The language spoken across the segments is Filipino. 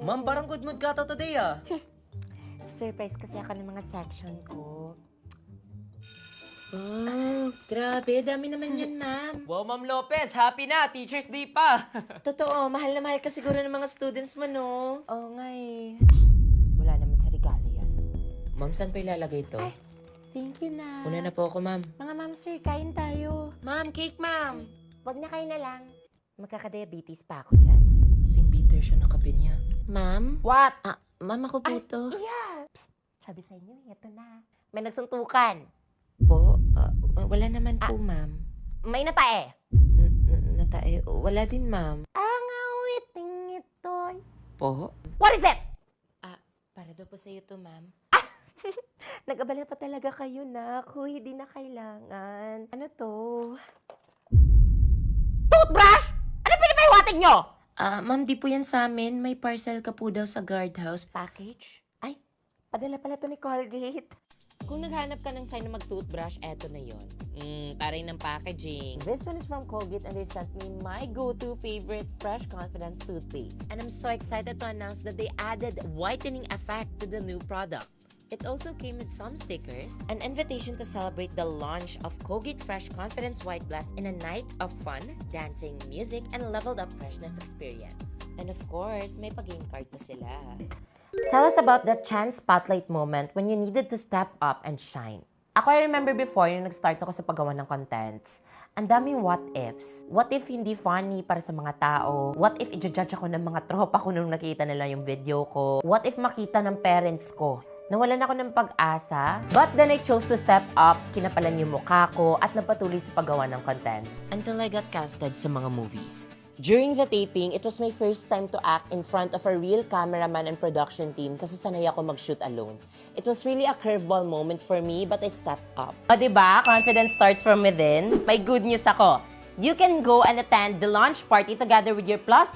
Ma'am, parang good mood ka to today ah. Surprise kasi ako ng mga section ko. Oh, grabe. Dami naman yan, ma'am. Wow, Ma'am Lopez, happy na. Teacher's Day pa. Totoo, mahal na mahal ka siguro ng mga students mo, no? Oo nga eh. Wala naman sa regalo yan. Ma'am, saan pa ilalagay to? Ay. Thank you na. Una na po ako, ma'am. Mga ma'am sir, kain tayo. Ma'am, cake, ma'am. Wag na kayo na lang. Magkaka-diabetes pa ako dyan. Sing bitter siya ng kape niya. Ma'am? What? Ma'am, ako po to. Yeah. Psst, sabi sa inyo, ito na. May nagsuntukan. Po? Wala naman po, ma'am. May natae. Natae. Wala din, ma'am. Ang awiting ito'y... Po? What is it? Para daw po sa'yo to, ma'am. Nag-abala pa talaga kayo na. Huy, di na kailangan. Ano to? Toothbrush? Ano pinapaiwating nyo? Ma'am, di po yan sa amin. May parcel ka po daw sa guardhouse. Package? Ay, padala pala to ni Colgate. Kung naghanap ka ng sign na mag-toothbrush, eto na yon. Taray ng packaging. This one is from Colgate and they sent me my go-to favorite Fresh Confidence toothpaste. And I'm so excited to announce that they added whitening effect to the new product. It also came with some stickers, an invitation to celebrate the launch of Colgate Fresh Confidence White Blast in a night of fun, dancing, music, and leveled up freshness experience. And of course, may pag-game card na sila. Tell us about the chance spotlight moment when you needed to step up and shine. Ako, I remember before, yung nag-start ako sa paggawa ng contents, ang daming what ifs. What if hindi funny para sa mga tao? What if i-judge ako ng mga tropa ko nung nakita nila yung video ko? What if makita ng parents ko? Nawalan ako ng pag-asa, but then I chose to step up, kinapalan yung mukha ko, at napatuloy sa paggawa ng content. Until I got casted sa mga movies. During the taping, it was my first time to act in front of a real cameraman and production team kasi sanay ako mag-shoot alone. It was really a curveball moment for me, but I stepped up. O diba? Confidence starts from within. May good news ako. You can go and attend the launch party together with your +1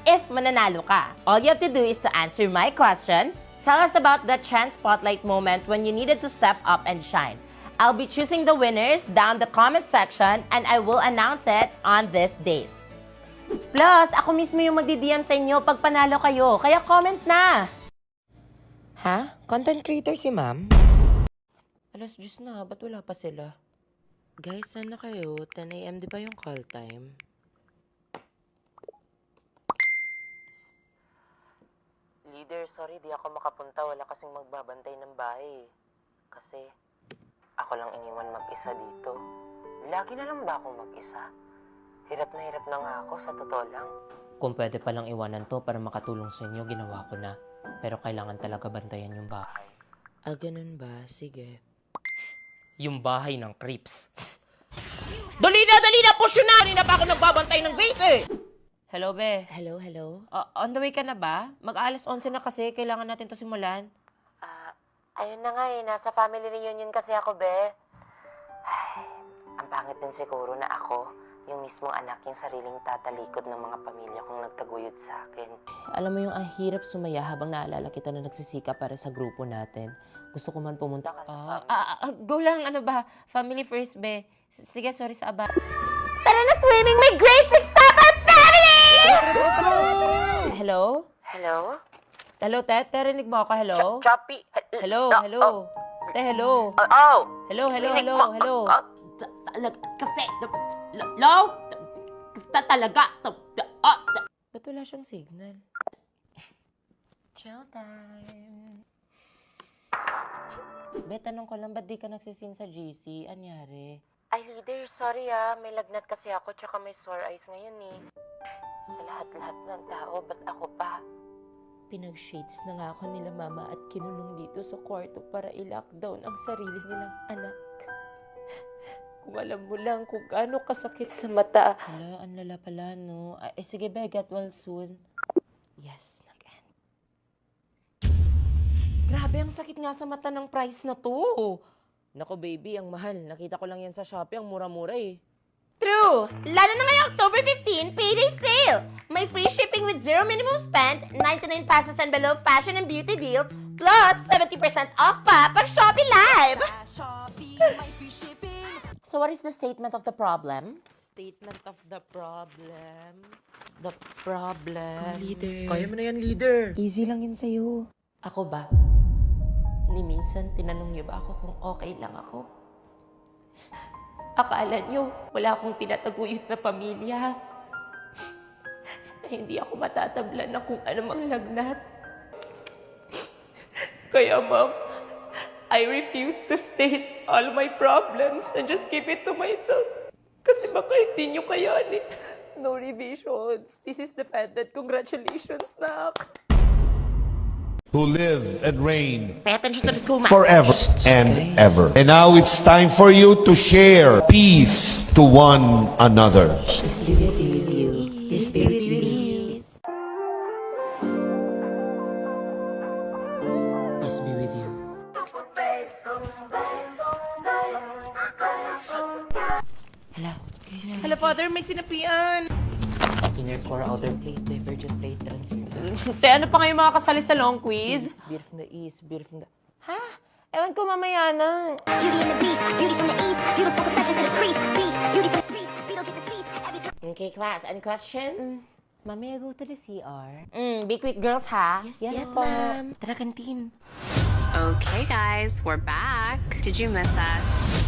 if mananalo ka. All you have to do is to answer my question. Tell us about the chance spotlight moment when you needed to step up and shine. I'll be choosing the winners down the comment section and I will announce it on this date. Plus, ako mismo yung magdi-DM sa inyo pag panalo kayo. Kaya comment na! Ha? Content creator si ma'am? Alas 10 na, ba't wala pa sila? Guys, saan na kayo? 10 a.m. di ba yung call time? Leader, sorry, di ako makapunta. Wala kasing magbabantay ng bahay. Kasi, ako lang iniwan mag-isa dito. Lagi na lang ba akong mag-isa? Hirap na nga ako, sa totoo lang. Kung pwede palang iwanan to para makatulong sa inyo, ginawa ko na. Pero kailangan talaga bantayan yung bahay. Ganun ba? Sige. Yung bahay ng creeps. Dali na! Push yun na! Kanina pa ako nagbabantay ng base eh! Hello, be. Hello? On the way ka na ba? Mag-alas 11 na kasi, kailangan natin to simulan. Ayun na nga eh, nasa family reunion kasi ako, be. Ay, ang pangit din siguro na ako, yung mismong anak, yung sariling tatalikod ng mga pamilya kong nagtaguyod sa akin. Alam mo yung ang hirap sumaya habang naalala kita na nagsisika para sa grupo natin. Gusto ko man pumunta kasi go lang, ano ba? Family first, be. Sige, sorry sa aba. Tara na swimming! May grade 6 soccer family! Hello? Hello? Hello, Te? Narinig mo ako? Hello? Choppy. Hello? Te, hello? Hello? Kasi, hello? Talaga? Ba't wala siyang signal? Chill time. Be, tanong ko lang, ba't di ka nagsisin sa GC? Anyari? Ay, leader, sorry may lagnat kasi ako tsaka may sore eyes ngayon eh. Sa lahat-lahat ng tao, ba't ako pa? Pinag-shades na nga ako nila mama at kinulong dito sa kwarto para i-lockdown ang sarili nilang anak. Kung alam mo lang kung gaano kasakit sa mata. Hala, ang lala pala, no? Ay, sige be, get well soon. Yes, nag-end. Grabe, ang sakit nga sa mata ng price na to. Nako baby, ang mahal. Nakita ko lang yan sa Shopee, ang mura-mura eh. True! Lalo na ngayong October 15, payday sale! May free shipping with zero minimum spend, 99 pesos and below fashion and beauty deals, plus 70% off pa pag Shopee Live! So what is the statement of the problem? Statement of the problem. The problem. Leader. Kaya mo na yan, leader. Easy lang yun sa'yo. Ako ba? Ni minsan, tinanong niyo ba ako kung okay lang ako? Akala niyo, wala akong tinataguyod na pamilya. Na hindi ako matatablan ng kung anumang lagnat. Kaya, ma'am, I refuse to state all my problems and just keep it to myself. Kasi baka hindi niyo kayanin. No revisions. This is defended. Congratulations, Nak. Who live and reign Pay attention to the school, Max. forever and ever. And now it's time for you to share peace to one another. Peace be with you. Peace be with me. Peace be with you. Hello, Father. May sinapian. Inner core, outer plate, divergent plate, transverse. Te, ano pa ngayon mga kasali sa long quiz? Beer from the east, beer from the... Ha? Ewan ko mamaya na. Beauty in the beast, beauty from the east, beautiful confessions in the priest, beauty from the street, Beetlejuice the street, every Okay, class. Any questions? Mamaya go to the CR. Be quick, girls, ha? Yes, po. ma'am. Tara, kantin. Okay, guys, we're back. Did you miss us?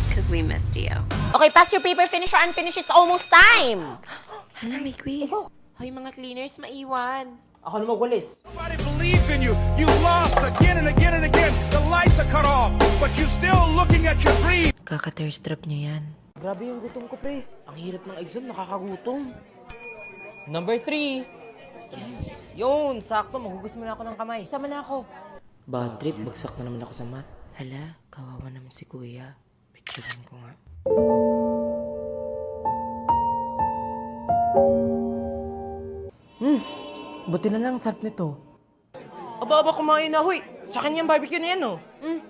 Because we missed you. Okay, pass your paper, finish or unfinished. It's almost time. Hala, may quiz. Hoy, mga cleaners, maiwan. Ako na magwalis. Nobody believes in you. You lost again and again and again. The lights are cut off, but you're still looking at your dream. Kaka-thirst trap niya yan. Grabe yung gutom ko, pre. Ang hirap ng exam, nakakagutom. Number 3. Yes! Yun, sakto. Maghugas muna ako ng kamay. Sama na ako. Bad trip, bagsak na naman ako sa mat. Hala, kawawa naman si kuya. Picturean ko nga. Buti na lang, sarap nito. Aba, kumain na. Huy, sa akin yung barbecue na yan, oh.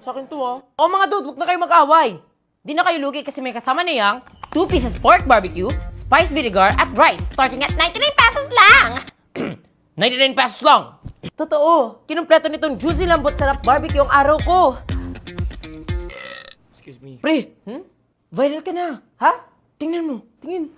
Sa akin to, ah. O mga dude, huwag na kayo mag-away. Di na kayo lugi kasi may kasama na yang 2 pieces pork barbecue, spice vinegar, at rice, starting at 99 pesos lang! 99 pesos lang! Totoo, kinumpleto nitong juicy lambot sarap barbecue ang araw ko. Excuse me. Pre, viral ka na. Ha? Tingnan mo, tingin.